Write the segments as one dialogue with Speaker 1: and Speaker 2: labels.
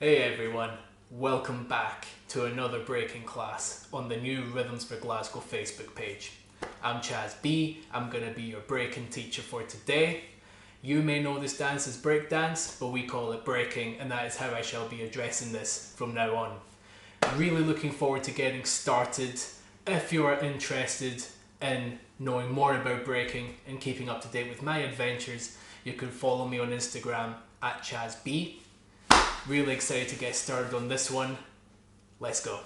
Speaker 1: Hey everyone, welcome back to another breaking class on the new Rhythms for Glasgow Facebook page. I'm Chaz B, I'm going to be your breaking teacher for today. You may know this dance as break dance, but we call it breaking, and that is how I shall be addressing this from now on. Really looking forward to getting started. If you are interested in knowing more about breaking and keeping up to date with my adventures, you can follow me on Instagram at ChazB. Really excited to get started on this one. Let's go.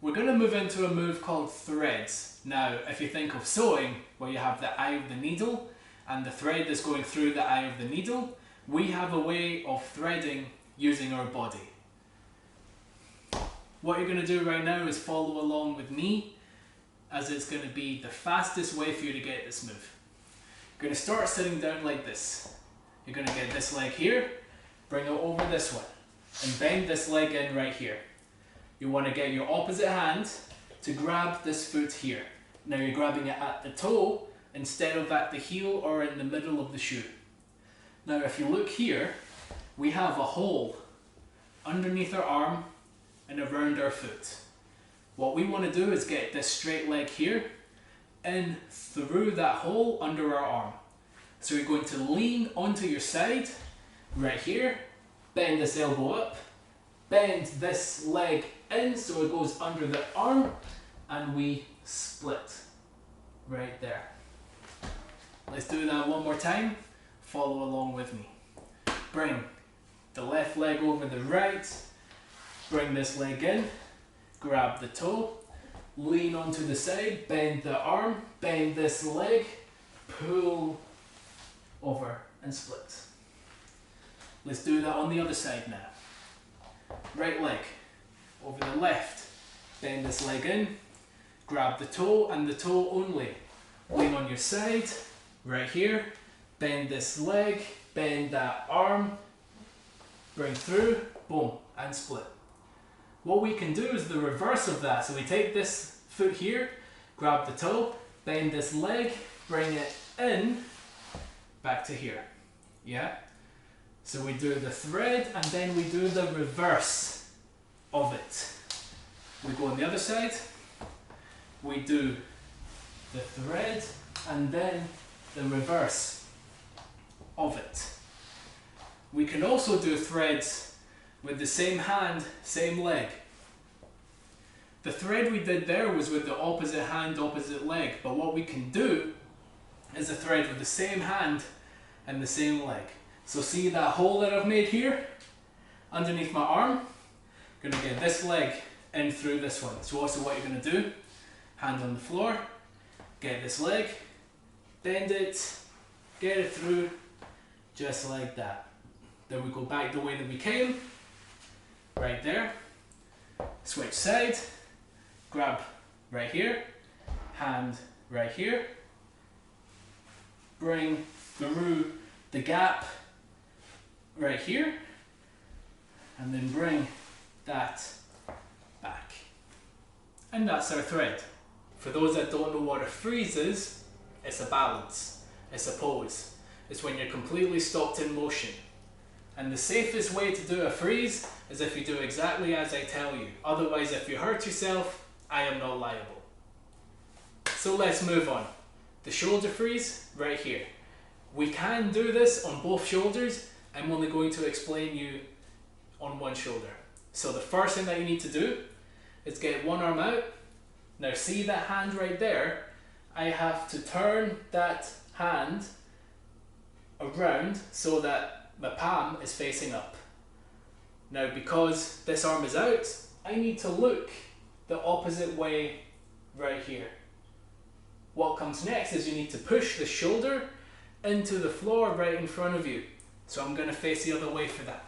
Speaker 1: We're going to move into a move called threads. Now, if you think of sewing, where you have the eye of the needle and the thread that's going through the eye of the needle, we have a way of threading using our body. What you're going to do right now is follow along with me, as it's going to be the fastest way for you to get this move. You're going to start sitting down like this. You're going to get this leg here, bring it over this one, and bend this leg in right here. You want to get your opposite hand to grab this foot here. Now you're grabbing it at the toe instead of at the heel or in the middle of the shoe. Now if you look here, we have a hole underneath our arm and around our foot. What we want to do is get this straight leg here in through that hole under our arm. So you're going to lean onto your side right here, bend this elbow up, bend this leg in so it goes under the arm, and we split right there. Let's do that one more time. Follow along with me. Bring the left leg over the right, bring this leg in, grab the toe, lean onto the side, bend the arm, bend this leg, pull over and split. Let's do that on the other side now. Right leg over the left, bend this leg in, grab the toe and the toe only. Lean on your side, right here, bend this leg, bend that arm, bring through, boom, and split. What we can do is the reverse of that. So we take this foot here, grab the toe, bend this leg, bring it in, back to here. Yeah? So we do the thread and then we do the reverse of it. We go on the other side, we do the thread and then the reverse of it. We can also do threads with the same hand, same leg. The thread we did there was with the opposite hand, opposite leg, but what we can do is a thread with the same hand and the same leg. So see that hole that I've made here underneath my arm? I'm going to get this leg in through this one. So also what you're going to do, hand on the floor, get this leg, bend it, get it through just like that. Then we go back the way that we came, right there, switch side, grab right here, hand right here, bring through the gap right here, and then bring that back. And that's our thread. For those that don't know what a freeze is, it's a balance, it's a pose. It's when you're completely stopped in motion. And the safest way to do a freeze is if you do exactly as I tell you. Otherwise, if you hurt yourself, I am not liable. So let's move on. The shoulder freeze, right here. We can do this on both shoulders. I'm only going to explain you on one shoulder. So the first thing that you need to do is get one arm out. Now see that hand right there? I have to turn that hand around so that my palm is facing up. Now because this arm is out, I need to look the opposite way right here. What comes next is you need to push the shoulder into the floor right in front of you. So I'm going to face the other way for that.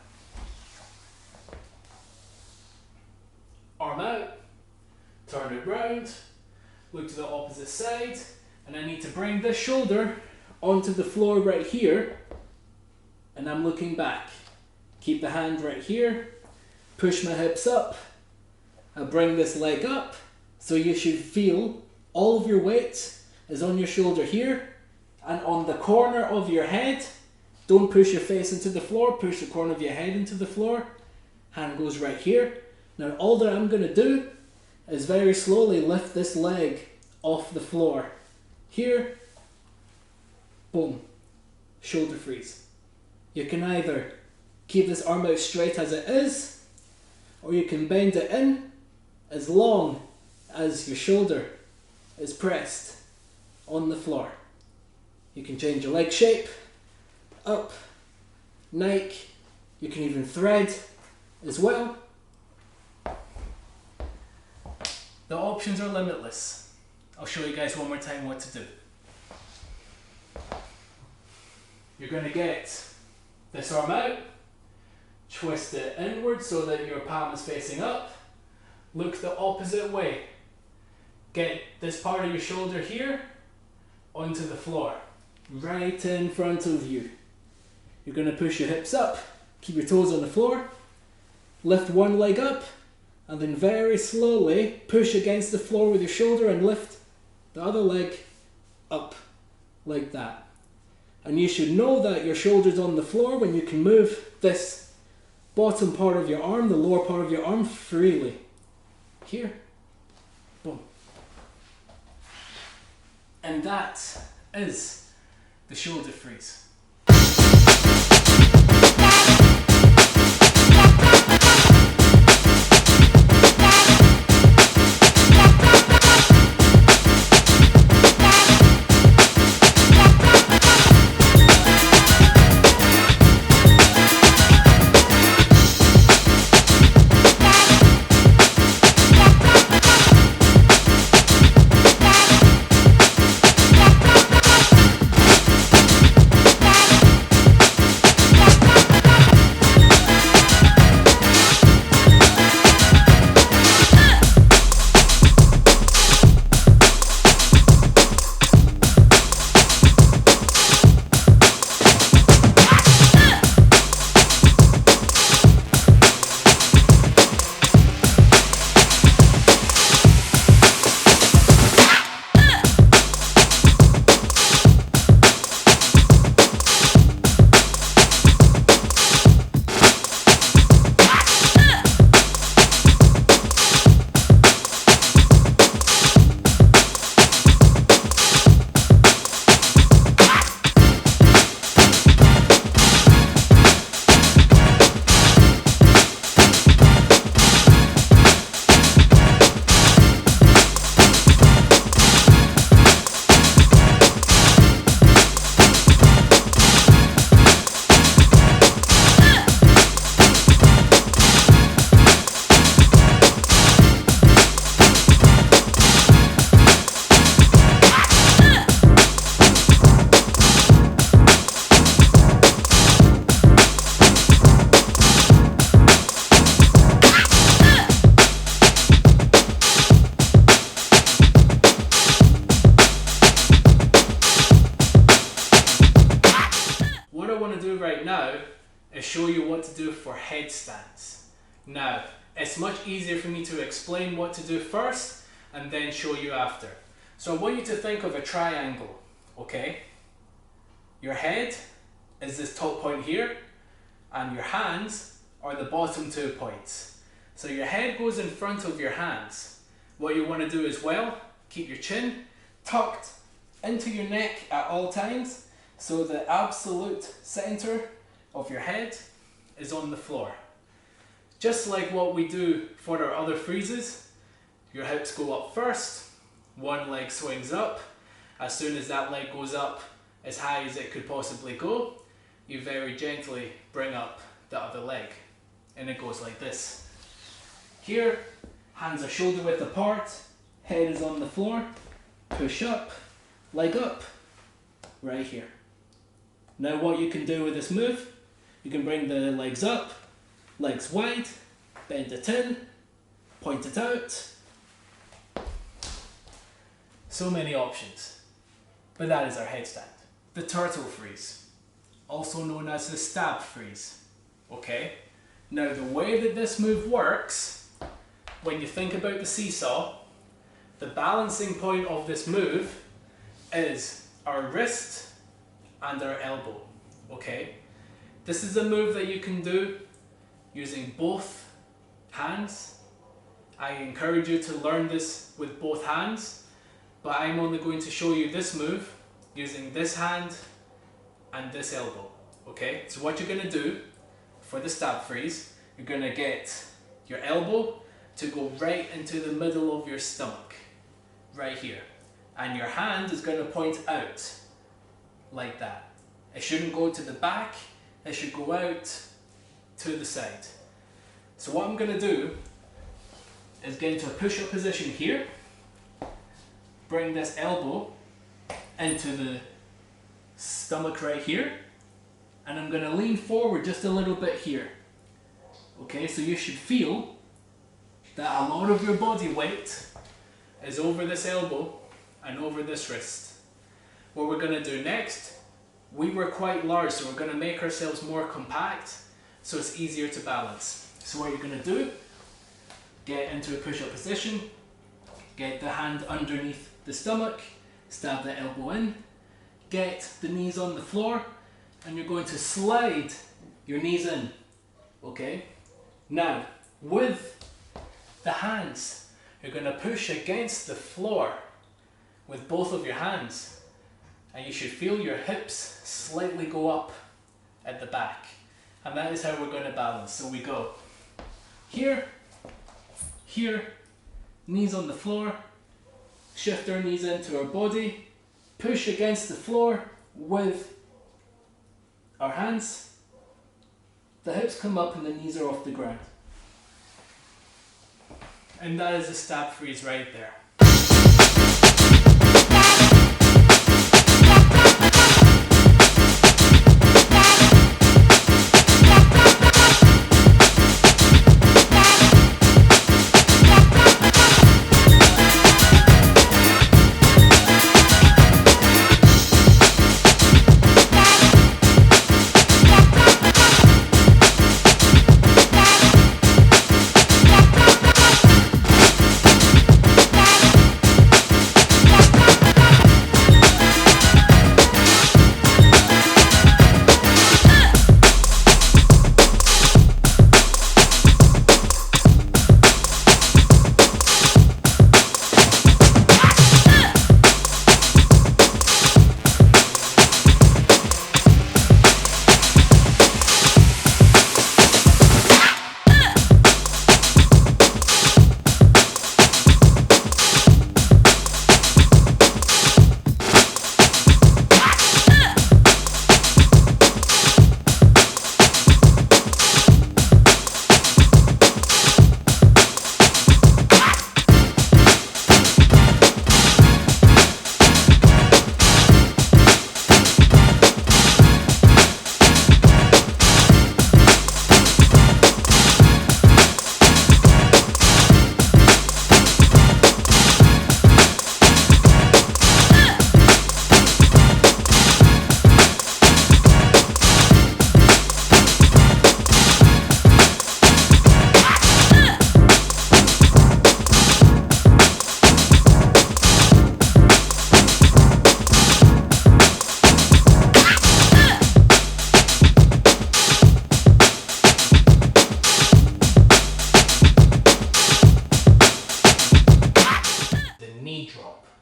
Speaker 1: Arm out, turn it round, look to the opposite side, and I need to bring this shoulder onto the floor right here, and I'm looking back. Keep the hand right here, push my hips up, I bring this leg up, so you should feel all of your weight is on your shoulder here, and on the corner of your head. Don't push your face into the floor, push the corner of your head into the floor. hand goes right here. Now all that I'm going to do is very slowly lift this leg off the floor. Here, boom, shoulder freeze. You can either keep this arm out straight as it is, or you can bend it in as long as your shoulder is pressed on the floor. You can change your leg shape, up, Nike, you can even thread as well. The options are limitless. I'll show you guys one more time what to do. You're going to get this arm out, twist it inward so that your palm is facing up, look the opposite way. Get this part of your shoulder here onto the floor, right in front of you. You're going to push your hips up, keep your toes on the floor, lift one leg up, and then very slowly push against the floor with your shoulder and lift the other leg up like that. And you should know that your shoulder's on the floor when you can move this bottom part of your arm, the lower part of your arm, freely. Here, boom. And that is the shoulder freeze. Show you what to do for headstands. Now, it's much easier for me to explain what to do first and then show you after. So I want you to think of a triangle, okay? Your head is this top point here, and your hands are the bottom 2 points. So your head goes in front of your hands. What you want to do as well, keep your chin tucked into your neck at all times, so the absolute center of your head is on the floor. Just like what we do for our other freezes, your hips go up first, one leg swings up. As soon as that leg goes up as high as it could possibly go, you very gently bring up the other leg, and it goes like this. Here, hands are shoulder width apart, head is on the floor, push up, leg up, right here. Now what you can do with this move, you can bring the legs up, legs wide, bend it in, point it out. So many options. But that is our headstand. The turtle freeze, also known as the stab freeze. Okay? Now the way that this move works, when you think about the seesaw, the balancing point of this move is our wrist and our elbow. Okay? This is a move that you can do using both hands. I encourage you to learn this with both hands, but I'm only going to show you this move using this hand and this elbow. Okay, so what you're going to do for the stab freeze, you're going to get your elbow to go right into the middle of your stomach, right here. And your hand is going to point out, like that. It shouldn't go to the back, it should go out to the side. So what I'm going to do is get into a push-up position here, bring this elbow into the stomach right here, and I'm going to lean forward just a little bit here. Okay, so you should feel that a lot of your body weight is over this elbow and over this wrist. What we're going to do next, we were quite large, so we're going to make ourselves more compact so it's easier to balance. So what you're going to do, get into a push-up position, get the hand underneath the stomach, stab the elbow in, get the knees on the floor, and you're going to slide your knees in. Okay? Now, with the hands, you're going to push against the floor with both of your hands, and you should feel your hips slightly go up at the back. And that is how we're going to balance. So we go here, here, knees on the floor, shift our knees into our body, push against the floor with our hands, the hips come up and the knees are off the ground. And that is a stab freeze right there.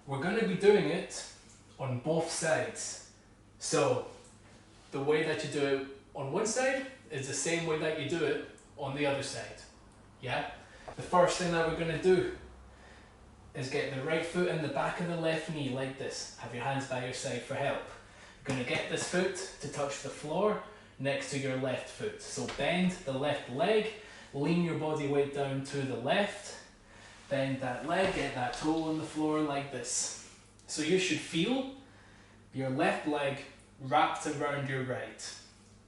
Speaker 1: We're going to be doing it on both sides. So the way that you do it on one side is the same way that you do it on the other side. Yeah? The first thing that we're going to do is get the right foot in the back of the left knee like this. Have your hands by your side for help. You're going to get this foot to touch the floor next to your left foot. So bend the left leg, lean your body weight down to the left, bend that leg, get that toe on the floor like this. So you should feel your left leg wrapped around your right.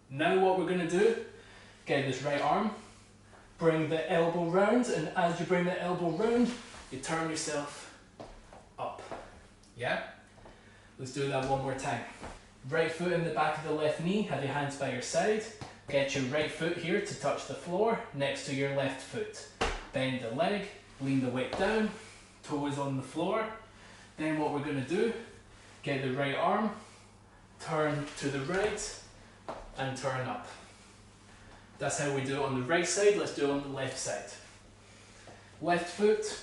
Speaker 1: Now what we're going to do, get this right arm, bring the elbow round, and as you bring the elbow round, you turn yourself up. Yeah? Let's do that one more time. Right foot in the back of the left knee, have your hands by your side. Get your right foot here to touch the floor next to your left foot. Bend the leg, lean the weight down, toe is on the floor. Then what we're going to do, get the right arm, turn to the right and turn up. That's how we do it on the right side. Let's do it on the left side. Left foot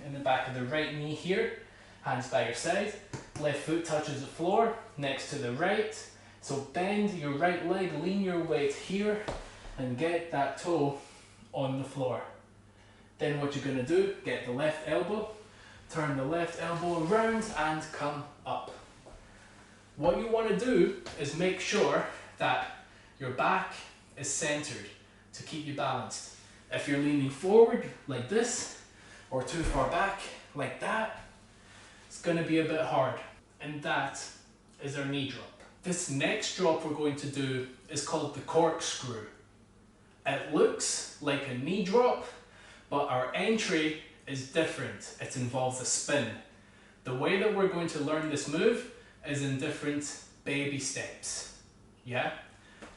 Speaker 1: in the back of the right knee here, hands by your side. Left foot touches the floor next to the right. So bend your right leg, lean your weight here, and get that toe on the floor. Then what you're going to do, get the left elbow, turn the left elbow around and come up. What you want to do is make sure that your back is centered to keep you balanced. If you're leaning forward like this, or too far back like that, it's going to be a bit hard. And that is our knee drop. This next drop we're going to do is called the corkscrew. It looks like a knee drop, but our entry is different. It involves a spin. The way that we're going to learn this move is in different baby steps. Yeah?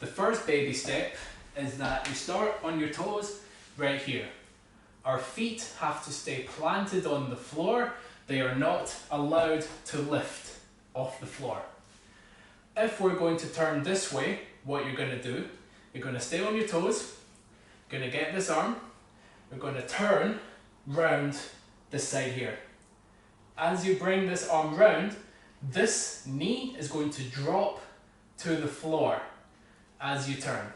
Speaker 1: The first baby step is that you start on your toes right here. Our feet have to stay planted on the floor. They are not allowed to lift off the floor. If we're going to turn this way, what you're going to do, you're going to stay on your toes, you're going to get this arm, you're going to turn round this side here. As you bring this arm round, this knee is going to drop to the floor as you turn.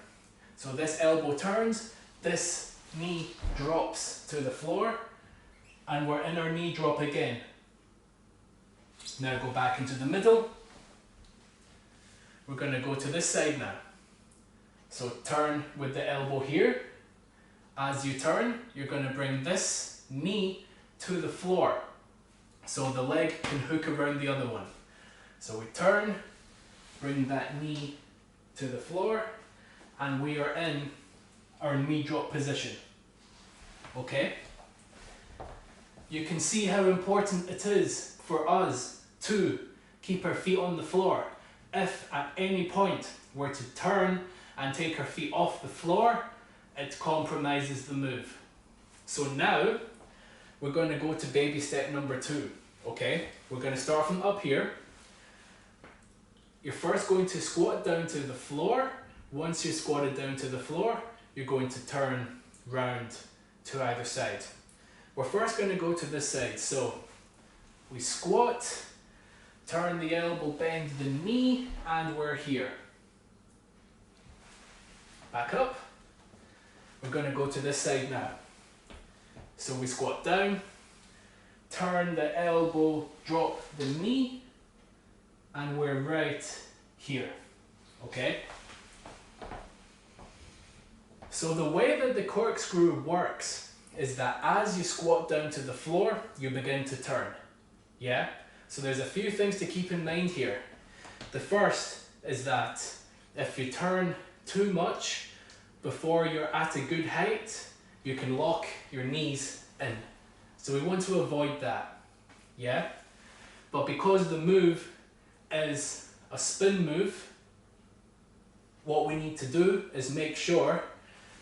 Speaker 1: So this elbow turns, this knee drops to the floor, and we're in our knee drop again. Now go back into the middle. We're going to go to this side now. So turn with the elbow here. As you turn, you're going to bring this knee to the floor, so the leg can hook around the other one. So we turn, bring that knee to the floor, and we are in our knee drop position. Okay? You can see how important it is for us to keep our feet on the floor. If at any point we're to turn and take our feet off the floor, it compromises the move. So now we're going to go to baby step number 2. Okay? We're going to start from up here. You're first going to squat down to the floor. Once you're squatted down to the floor, you're going to turn round to either side. We're first going to go to this side. So we squat, turn the elbow, bend the knee, and we're here. Back up. We're going to go to this side now. So we squat down, turn the elbow, drop the knee, and we're right here. Okay? So the way that the corkscrew works is that as you squat down to the floor, you begin to turn. Yeah? So there's a few things to keep in mind here. The first is that if you turn too much before you're at a good height, you can lock your knees in. So we want to avoid that. Yeah? But because the move is a spin move, what we need to do is make sure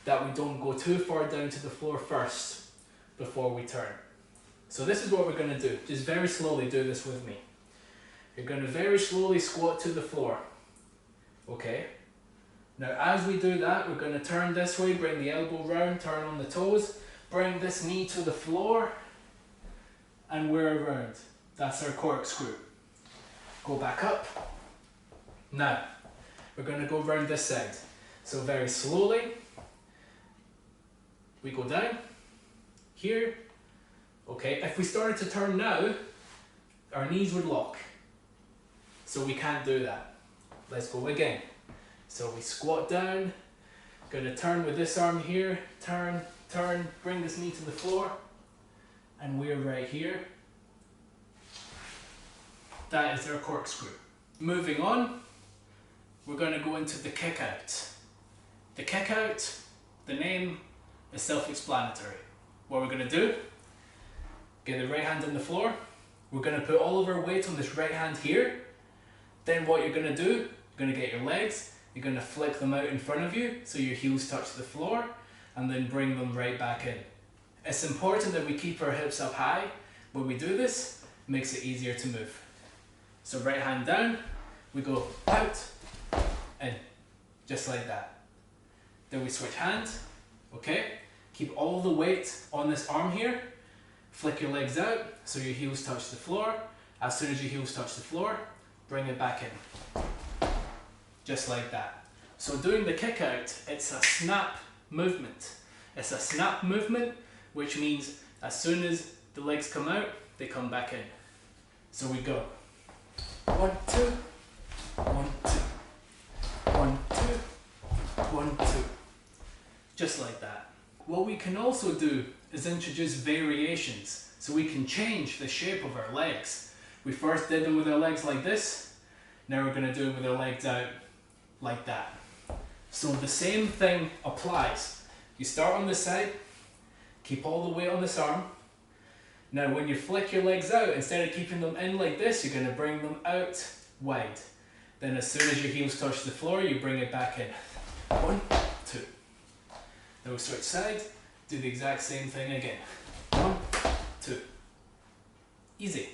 Speaker 1: that we don't go too far down to the floor first before we turn. So this is what we're going to do. Just very slowly do this with me. You're going to very slowly squat to the floor. Okay? Now as we do that, we're going to turn this way, bring the elbow round, turn on the toes, bring this knee to the floor, and we're around. That's our corkscrew. Go back up. Now, we're going to go round this side. So very slowly, we go down, here. Okay, if we started to turn now, our knees would lock. So we can't do that. Let's go again. So we squat down, going to turn with this arm here, turn, turn, bring this knee to the floor, and we're right here. That is our corkscrew. Moving on, we're going to go into the kickout. The kickout, the name is self-explanatory. What we're going to do, get the right hand on the floor, we're going to put all of our weight on this right hand here. Then what you're going to do, you're going to get your legs, you're going to flick them out in front of you so your heels touch the floor, and then bring them right back in. It's important that we keep our hips up high. When we do this, it makes it easier to move. So right hand down, we go out, in, just like that. Then we switch hands, okay? Keep all the weight on this arm here. Flick your legs out so your heels touch the floor. As soon as your heels touch the floor, bring it back in. Just like that. So doing the kick out, it's a snap movement. It's a snap movement, which means as soon as the legs come out, they come back in. So we go. 1, 2, 1, 2, 1, 2, 1, 2. Just like that. What we can also do is introduce variations, so we can change the shape of our legs. We first did them with our legs like this, now we're going to do it with our legs out like that. So the same thing applies. You start on this side, keep all the weight on this arm. Now when you flick your legs out, instead of keeping them in like this, you're going to bring them out wide. Then as soon as your heels touch the floor, you bring it back in. 1, 2. Then we'll switch side, do the exact same thing again. 1, 2. Easy.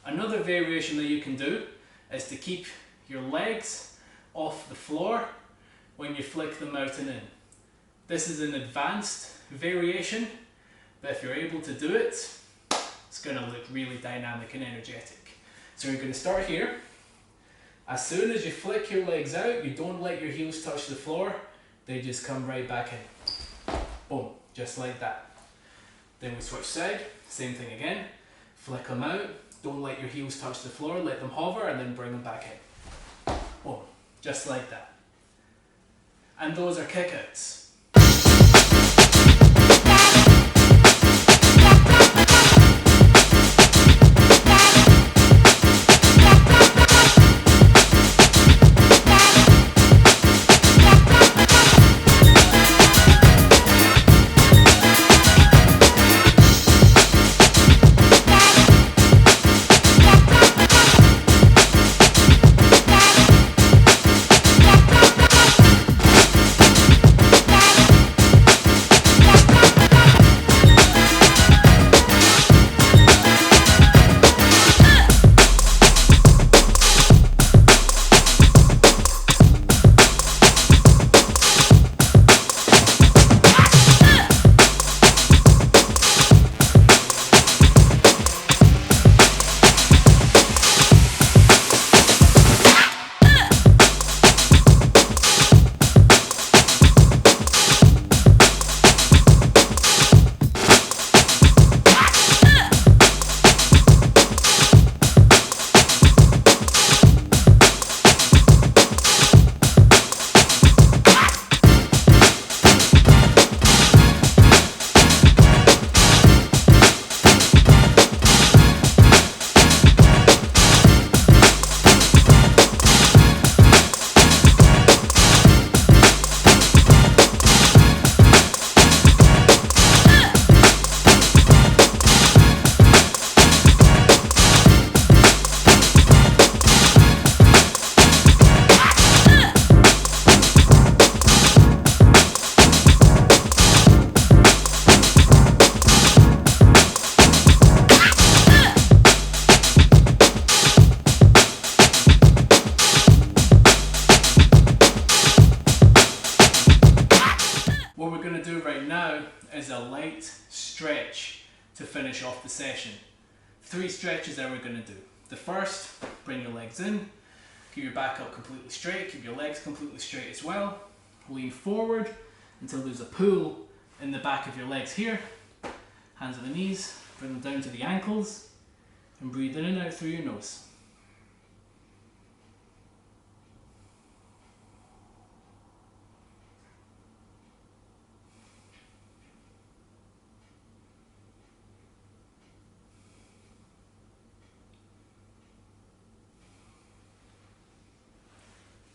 Speaker 1: Another variation that you can do is to keep your legs off the floor when you flick them out and in. This is an advanced variation, but if you're able to do it, it's going to look really dynamic and energetic. So you're going to start here. As soon as you flick your legs out, you don't let your heels touch the floor, they just come right back in. Boom, just like that. Then we switch side, same thing again. Flick them out, don't let your heels touch the floor, let them hover and then bring them back in. Boom, just like that. And those are kickouts. Is a light stretch to finish off the session. 3 stretches that we're going to do. The first, bring your legs in, keep your back up completely straight, keep your legs completely straight as well. Lean forward until there's a pull in the back of your legs here. Hands on the knees, bring them down to the ankles, and breathe in and out through your nose.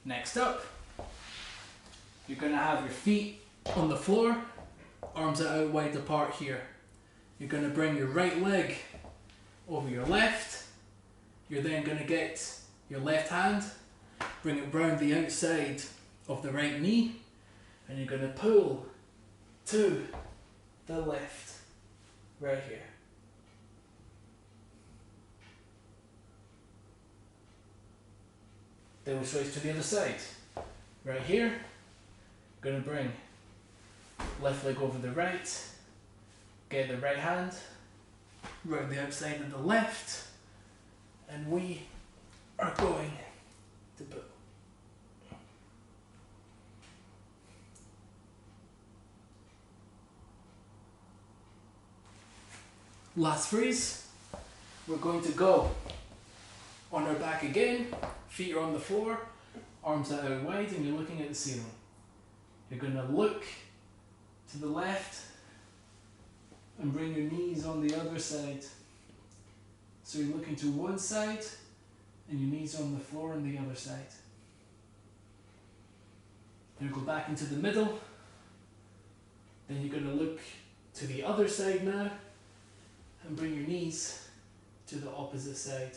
Speaker 1: Next up, you're going to have your feet on the floor, arms are out wide apart here. You're going to bring your right leg over your left. You're then going to get your left hand, bring it round the outside of the right knee, and you're going to pull to the left, right here. Then we switch to the other side. Right here, Gonna bring left leg over the right, get the right hand, round the outside of the left, and we are going to put last freeze. We're going to go on our back again, feet are on the floor, arms out wide, and you're looking at the ceiling. You're going to look to the left and bring your knees on the other side. So you're looking to one side and your knees on the floor on the other side. Then go back into the middle. Then you're going to look to the other side now and bring your knees to the opposite side,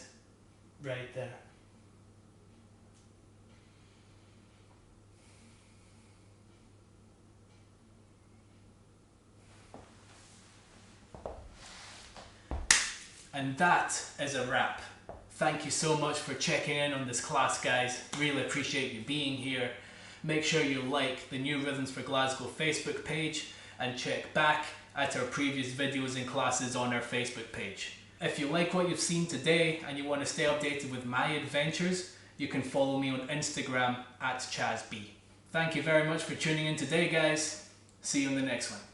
Speaker 1: right there. And that is a wrap. Thank you so much for checking in on this class, guys. Really appreciate you being here. Make sure you like the New Rhythms for Glasgow Facebook page and check back at our previous videos and classes on our Facebook page. If you like what you've seen today and you want to stay updated with my adventures, you can follow me on Instagram at ChazB. Thank you very much for tuning in today, guys. See you in the next one.